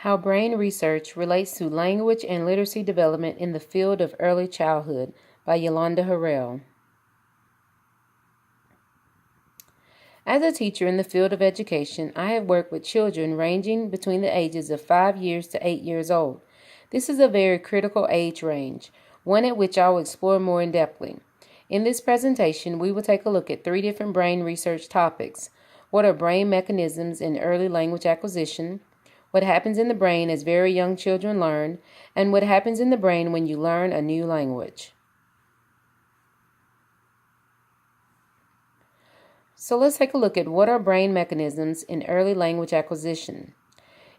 How Brain Research Relates to Language and Literacy Development in the Field of Early Childhood by Yolanda Harrell. As a teacher in the field of education, I have worked with children ranging between the ages of 5 years to 8 years old. This is a very critical age range, one at which I will explore more in-depthly. In this presentation, we will take a look at 3 different brain research topics. What are brain mechanisms in early language acquisition? What happens in the brain as very young children learn, and what happens in the brain when you learn a new language. So let's take a look at what are brain mechanisms in early language acquisition.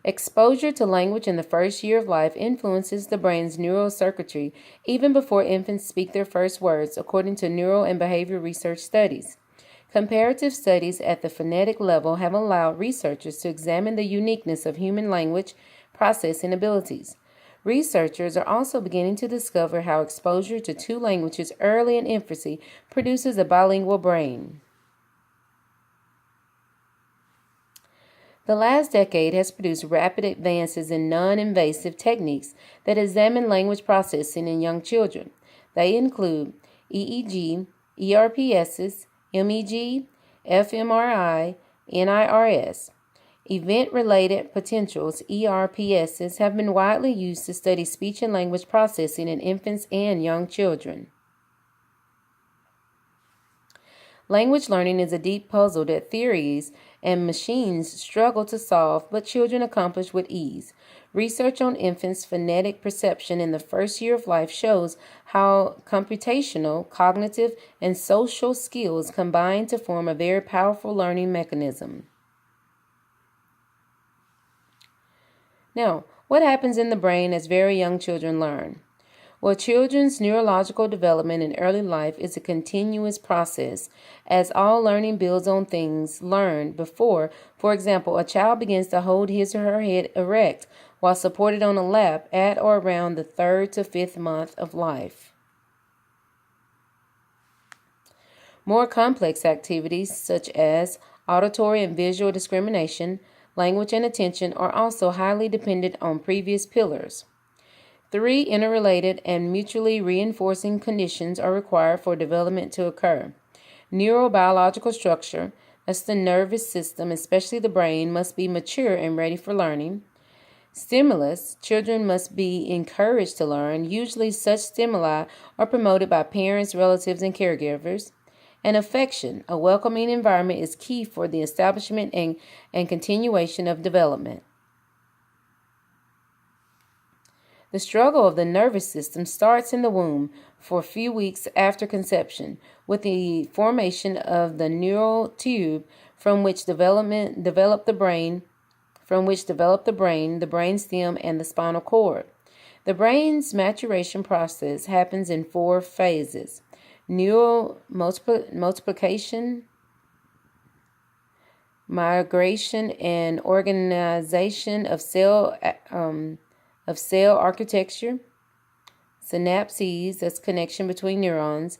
Exposure to language in the first year of life influences the brain's neural circuitry even before infants speak their first words, according to neural and behavior research studies. Comparative studies at the phonetic level have allowed researchers to examine the uniqueness of human language processing abilities. Researchers are also beginning to discover how exposure to 2 languages early in infancy produces a bilingual brain. The last decade has produced rapid advances in non-invasive techniques that examine language processing in young children. They include EEG, ERPSs, MEG, fMRI, NIRS. Event-related potentials, ERPSs, have been widely used to study speech and language processing in infants and young children. Language learning is a deep puzzle that theories and machines struggle to solve, but children accomplish with ease. Research on infants' phonetic perception in the first year of life shows how computational, cognitive, and social skills combine to form a very powerful learning mechanism. Now, what happens in the brain as very young children learn? Well, children's neurological development in early life is a continuous process, as all learning builds on things learned before. For example, a child begins to hold his or her head erect while supported on a lap at or around the 3rd to 5th month of life. More complex activities such as auditory and visual discrimination, language, and attention are also highly dependent on previous pillars. 3 interrelated and mutually reinforcing conditions are required for development to occur. Neurobiological structure, that's the nervous system, especially the brain, must be mature and ready for learning. Stimulus, children must be encouraged to learn. Usually such stimuli are promoted by parents, relatives, and caregivers. And affection, a welcoming environment, is key for the establishment and continuation of development. The struggle of the nervous system starts in the womb for a few weeks after conception, with the formation of the neural tube from which develop the brain, the brainstem, and the spinal cord. The brain's maturation process happens in 4 phases: neural multiplication, migration, and organization of cell architecture, synapses, that's connection between neurons,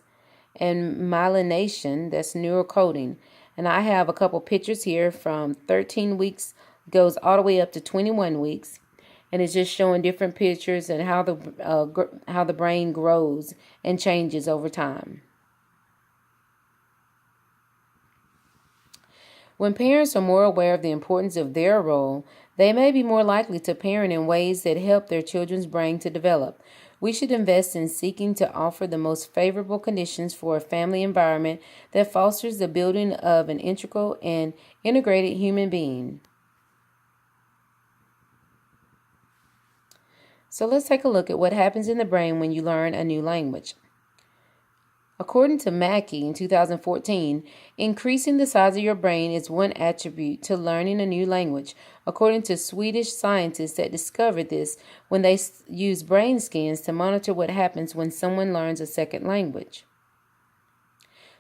and myelination, that's neural coding. And I have a couple pictures here from 13 weeks, goes all the way up to 21 weeks, and it's just showing different pictures and how the brain grows and changes over time. When parents are more aware of the importance of their role, they may be more likely to parent in ways that help their children's brain to develop. We should invest in seeking to offer the most favorable conditions for a family environment that fosters the building of an integral and integrated human being. So let's take a look at what happens in the brain when you learn a new language. According to Mackey in 2014, increasing the size of your brain is one attribute to learning a new language, according to Swedish scientists that discovered this when they used brain scans to monitor what happens when someone learns a second language.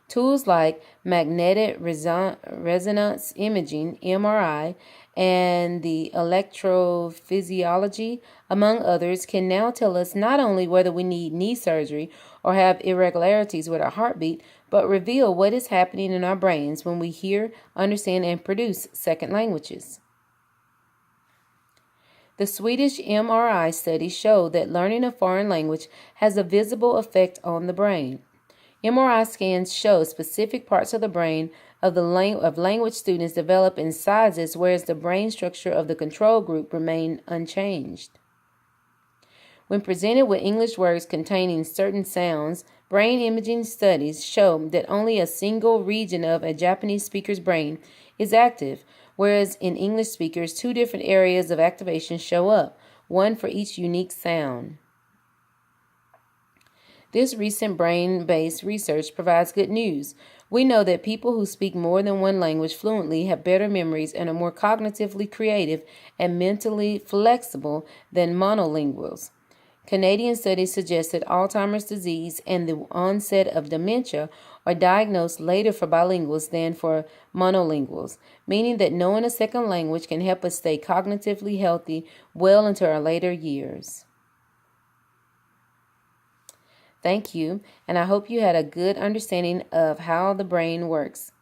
Tools like magnetic resonance imaging, MRI, and the electrophysiology, among others, can now tell us not only whether we need knee surgery or have irregularities with our heartbeat, but reveal what is happening in our brains when we hear, understand, and produce second languages. The Swedish MRI study showed that learning a foreign language has a visible effect on the brain. MRI scans show specific parts of the brain of language students develop in sizes, whereas the brain structure of the control group remained unchanged. When presented with English words containing certain sounds, brain imaging studies show that only a single region of a Japanese speaker's brain is active, whereas in English speakers, 2 different areas of activation show up, one for each unique sound. This recent brain-based research provides good news. We know that people who speak more than one language fluently have better memories and are more cognitively creative and mentally flexible than monolinguals. Canadian studies suggest that Alzheimer's disease and the onset of dementia are diagnosed later for bilinguals than for monolinguals, meaning that knowing a second language can help us stay cognitively healthy well into our later years. Thank you, and I hope you had a good understanding of how the brain works.